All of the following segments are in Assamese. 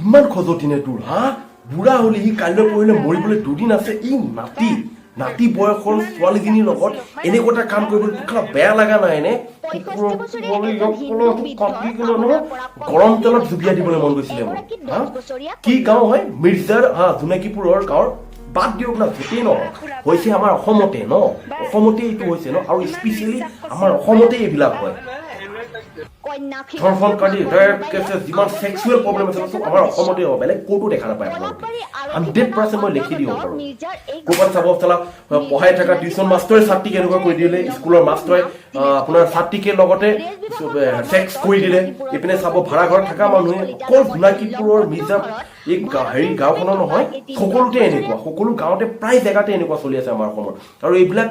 ইমান খজতিনে তোৰ হা বুঢ়া হলি সি কাইলৈ পৰহিলে মৰিবলৈ দুদিন আছে ই নাতি বয়সৰ ছোৱালীজনীৰ লগত এনেকুৱা এটা কাম কৰিবলৈ তোৰ বেয়া লগা নাই নে গৰম তেলত জুবিয়াই দিবলৈ মন গৈছিলে মোৰ হা কি গাঁও হয় মিৰ্জাৰ জোনাকীপুৰৰ গাঁৱৰ বাদ দিয়ক না য'তেই নহওক হৈছে আমাৰ অসমতে অসমতে এইটো হৈছে আৰু স্পেচিয়েলি আমাৰ অসমতে এইবিলাক হয় ধৰ্ষণ কাৰী ৰেপ কেছেছ যিমান সেক্সুৱেল প্ৰব্লেম আছে চব আমাৰ অসমতে হ'ব বেলেগ ক'তো দেখা নাপায় আপোনালোকে 100% মই লিখি দিব পাৰোঁ ক'ৰবাত চাব চালা পঢ়াই থকা টিউশ্যন মাষ্টৰে ছাত্ৰীক এনেকুৱা কৰি দিলে স্কুলৰ মাষ্টৰে আপোনাৰ ছাত্ৰীকে লগতে ছেক্স কৰি দিলে এইপিনে চাব ভাড়া ঘৰত থকা মানুহে অকল জোনাকীপুৰৰ মিৰ্জা এই গাঁওখনৰ নহয় সকলোতে এনেকুৱা সকলো গাঁৱতে প্ৰায় জেগাতে এনেকুৱা চলি আছে আমাৰ অসমত আৰু এইবিলাক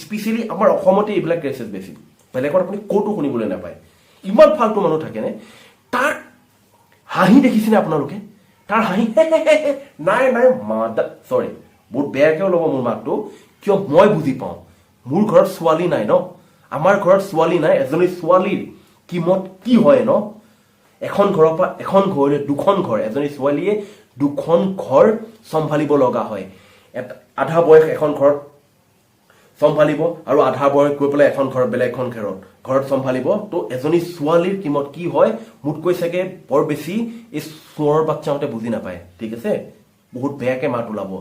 স্পেচিয়েলি আমাৰ অসমতে এইবিলাক কেছেছ বেছি বেলেগত আপুনি ক'তো শুনিবলৈ নাপায় ইমান ফাল্টু মানুহ থাকেনে তাৰ হাঁহি দেখিছেনে আপোনালোকে তাৰ হাঁহি নাই চৰি বহুত বেয়াকেও ল'ব মোৰ মাকটো কিয় মই বুজি পাওঁ মোৰ ঘৰত ছোৱালী নাই আমাৰ ঘৰত ছোৱালী নাই এজনী ছোৱালীৰ কিমত কি হয় এখন ঘৰৰ পৰা এখন ঘৰলৈ দুখন ঘৰ এজনী ছোৱালীয়ে দুখন ঘৰ চম্ভালিব লগা হয় আধা বয়স এখন ঘৰত চম্ভালিব আৰু আধা বয়স গৈ পেলাই এখন ঘৰত বেলেগ এখন ঘৰত চম্ভালিব তো এজনী ছোৱালীৰ কিমত কি হয় মোতকৈ চাগে বৰ বেছি এই চোৰৰ বাচ্চাহঁতে বুজি নাপায় ঠিক আছে বহুত বেয়াকে মাত ওলাব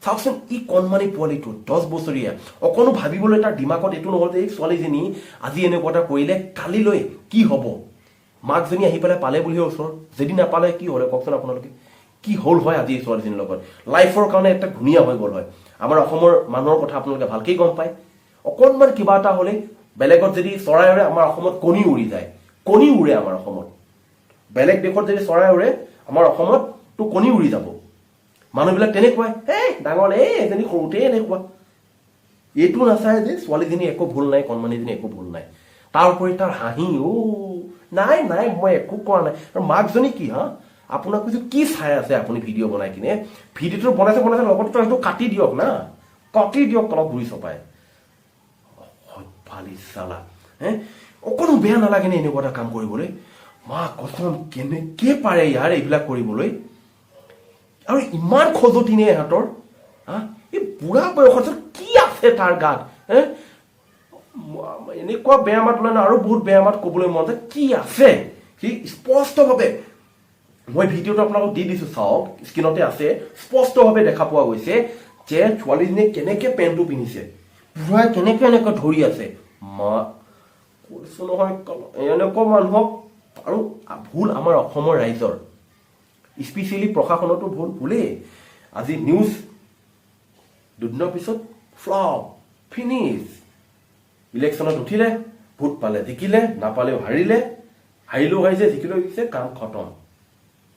চাওকচোন ই কণমানি পোৱালিটো 10 বছৰীয়া অকণো ভাবিবলৈ তাৰ দিমাগত এইটো নহ'ল যে এই ছোৱালীজনী আজি এনেকুৱা এটা কৰিলে কালিলৈ কি হ'ব মাকজনী আহি পেলাই পালে বুলিহে ওচৰ যদি নাপালে কি হ'লে কওকচোন আপোনালোকে কি হ'ল হয় আজি এই ছোৱালীজনীৰ লগত লাইফৰ কাৰণে এটা ধুনীয়া হৈ গ'ল হয় আমাৰ অসমৰ মানুহৰ কথা আপোনালোকে ভালকেই গম পায় অকণমান কিবা এটা হ'লে বেলেগত যদি চৰাই উৰে আমাৰ অসমত কণী উৰি যায় কণী উৰে আমাৰ অসমত বেলেগ দেশত যদি চৰাই উৰে আমাৰ অসমত তো কণী উৰি যাব মানুহবিলাক তেনেকুৱাই ডাঙৰ এজনী সৰুতে এনেকুৱা এইটো নাচায় যে ছোৱালীজনী একো ভুল নাই কণমানিজনী একো ভুল নাই তাৰ উপৰি তাৰ হাঁহি নাই মই একো কৰা নাই আৰু মাকজনী কি আপোনাক কৈছো কি চাই আছে আপুনি ভিডিঅ' বনাই কিনে ভিডিঅ'টো বনাইছে লগতো সেইটো কাটি দিয়ক না তলত ঘূৰি চপাই ভালি চালা অকণো বেয়া নালাগেনে এনেকুৱা এটা কাম কৰিবলৈ মা কচম কেনেকে পাৰে ইয়াৰ এইবিলাক কৰিবলৈ আৰু ইমান খজতিনে ইহঁতৰ এই বুঢ়া বয়সত কি আছে তাৰ গাত এনেকুৱা বেয়া মাত ওলাই আৰু বহুত বেয়া মাত ক'বলৈ মন যায় কি আছে সি স্পষ্টভাৱে মই ভিডিঅ'টো আপোনালোকক দি দিছো চাওক স্ক্ৰীণতে আছে স্পষ্টভাৱে দেখা পোৱা গৈছে যে ছোৱালীজনীয়ে কেনেকে পেণ্টটো পিন্ধিছে বুঢ়াই কেনেকে ধৰি আছে মা কৈছো নহয় এনেকুৱা মানুহক আৰু ভুল আমাৰ অসমৰ ৰাইজৰ স্পেচিয়েলি প্ৰশাসনতো ভুলেই আজি নিউজ দুদিনৰ পিছত ফ্লপ ফিনিছ ইলেকশ্যনত উঠিলে ভোট পালে জিকিলে নাপালেও হাৰিলেও হাৰিছে জিকিলেও জিকিছে কাম খতম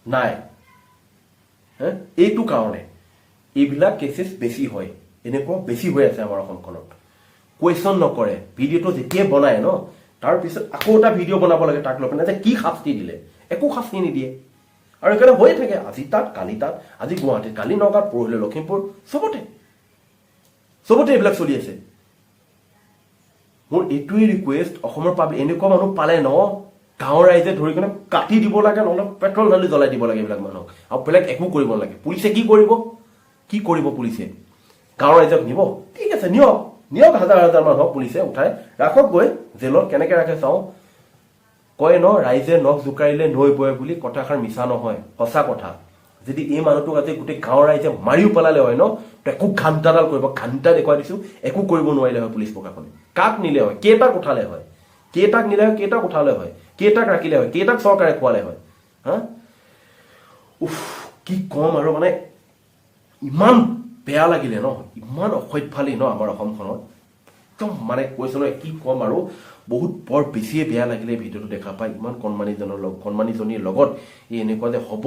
নাই এইটো কাৰণে এইবিলাক কেছেছ বেছি হয় এনেকুৱা বেছি হৈ আছে আমাৰ অসমখনত কুৱেশ্যন নকৰে ভিডিঅ'টো যেতিয়াই বনায় তাৰপিছত আকৌ এটা ভিডিঅ' বনাব লাগে তাক লৈ পেলাই যে কি শাস্তি দিলে একো শাস্তি নিদিয়ে আৰু সেইকাৰণে হৈয়ে থাকে আজি তাত কালি তাত আজি গুৱাহাটীত কালি নগাঁৱত পৰহিলে লখিমপুৰ চবতে এইবিলাক চলি আছে মোৰ এইটোৱেই ৰিকুৱেষ্ট অসমৰ পাব্লিক এনেকুৱা মানুহ পালে গাঁৱৰ ৰাইজে ধৰি কিনে কাটি দিব লাগে নহ'লে পেট্ৰল ঢালি জ্বলাই দিব লাগে এইবিলাক মানুহক আৰু বেলেগ একো কৰিব নালাগে পুলিচে কি কৰিব পুলিচে গাঁৱৰ ৰাইজক নিব ঠিক আছে নিয়ক হাজাৰ মানুহক পুলিচে উঠাই ৰাখক গৈ জেলত কেনেকে ৰাখে চাওঁ কয় ৰাইজে নখ জোকাৰিলে নৈ বয় বুলি কথাষাৰ মিছা নহয় সঁচা কথা যদি এই মানুহটোক আজি গোটেই গাঁৱৰ ৰাইজে মাৰিও পেলালে হয় তো একো ঘাণ্টাডাল কৰিব ঘাণ্টা দেখুৱাই দিছো একো কৰিব নোৱাৰিলে হয় পুলিচ প্ৰশাসনে কাক নিলে হয় কেইটাক উঠালে হয় কেইটাক নিলে হয় কেইটাক উঠালে হয় কেইটাক ৰাখিলে হয় কেইটাক চৰকাৰে খোৱালে হয় কি কম আৰু মানে ইমান বেয়া লাগিলে ইমান অসভ্যালি আমাৰ অসমখনত একদম মানে কৈছো কি কম আৰু বহুত বৰ বেছিয়ে বেয়া লাগিলে ভিডিঅ'টো দেখা পাই ইমান কণমানিজনীৰ লগত এই এনেকুৱা যে হ'ব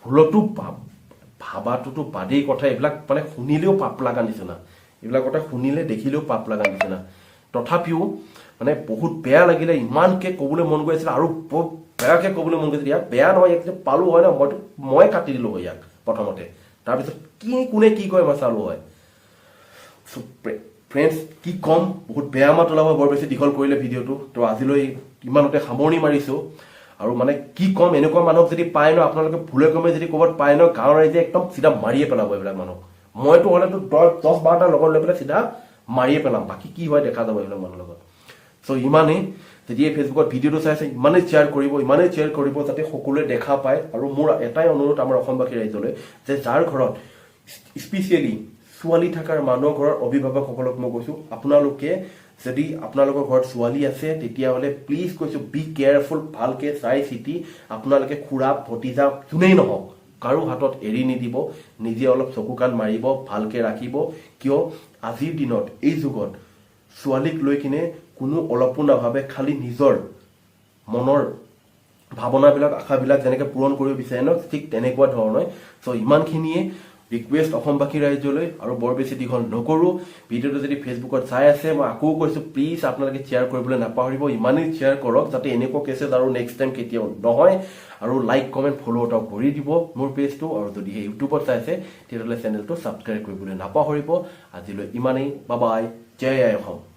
ভুলতো ভাবাটোতো বাদেই কথা এইবিলাক মানে শুনিলেও পাপ লগা নিচিনা এইবিলাক কথা শুনিলে দেখিলেও পাপ লগা নিচিনা তথাপিও মানে বহুত বেয়া লাগিলে ইমানকে ক'বলৈ মন গৈ আছিল আৰু বেয়াকে ক'বলৈ মন গৈছিল ইয়াক বেয়া নহয় ইয়াক যে পালো হয় মই কাটি দিলো হয় ইয়াক প্ৰথমতে তাৰপিছত কোনে কি কয় মই চালো হয় ফ্ৰেণ্ডছ কি কম বহুত বেয়া মাত ওলাব বৰ বেছি দীঘল কৰিলে ভিডিঅ'টো তো আজিলৈ ইমানতে সামৰণি মাৰিছো আৰু মানে কি কম এনেকুৱা মানুহক যদি পায় ন আপোনালোকে ভুলে কমে যদি ক'ৰবাত পায় ন গাঁৱৰ ৰাইজে একদম চিধা মাৰিয়ে পেলাব এইবিলাক মানুহ মইতো হ'লেতো 10-12টা লগত লৈ পেলাই চিধা মাৰিয়ে পেলাম বাকী কি হয় দেখা যাব এইবিলাক মানুহৰ লগত চ' ইমানেই যদি এই ফেচবুকত ভিডিঅ'টো চাই আছে ইমানেই শ্বেয়াৰ কৰিব যাতে সকলোৱে দেখা পায় আৰু মোৰ এটাই অনুৰোধ আমাৰ অসমবাসী ৰাইজলৈ যে যাৰ ঘৰত স্পেচিয়েলি ছোৱালী থকাৰ মানুহৰ ঘৰৰ অভিভাৱকসকলক মই কৈছোঁ আপোনালোকে যদি আপোনালোকৰ ঘৰত ছোৱালী আছে তেতিয়াহ'লে প্লিজ কৈছোঁ বি কেয়াৰফুল ভালকৈ চাই চিতি আপোনালোকে খুৰা ভতিজা যোনেই নহওক কাৰো হাতত এৰি নিদিব নিজে অলপ চকু কাণ মাৰিব ভালকৈ ৰাখিব কিয় আজিৰ দিনত এই যুগত ছোৱালীক লৈ কিনে কোনো অলপো নাভাবে খালি নিজৰ মনৰ ভাৱনাবিলাক আশাবিলাক যেনেকৈ পূৰণ কৰিব বিচাৰে ন ঠিক তেনেকুৱা ধৰণৰ চ' ইমানখিনিয়ে ৰিকুৱেষ্ট অসমবাসী ৰাইজলৈ আৰু বৰ বেছি দীঘল নকৰোঁ ভিডিঅ'টো যদি ফেচবুকত চাই আছে মই আকৌ কৈছোঁ প্লিজ আপোনালোকে শ্বেয়াৰ কৰিবলৈ নাপাহৰিব ইমানেই শ্বেয়াৰ কৰক যাতে এনেকুৱা কেছেছ আৰু নেক্সট টাইম কেতিয়াও নহয় আৰু লাইক কমেণ্ট ফ'ল' এটাও কৰি দিব মোৰ পেজটো আৰু যদি সেই ইউটিউবত চাইছে তেতিয়াহ'লে চেনেলটো ছাবস্ক্ৰাইব কৰিবলৈ নাপাহৰিব আজিলৈ ইমানেই বাই বাই জয় আই অসম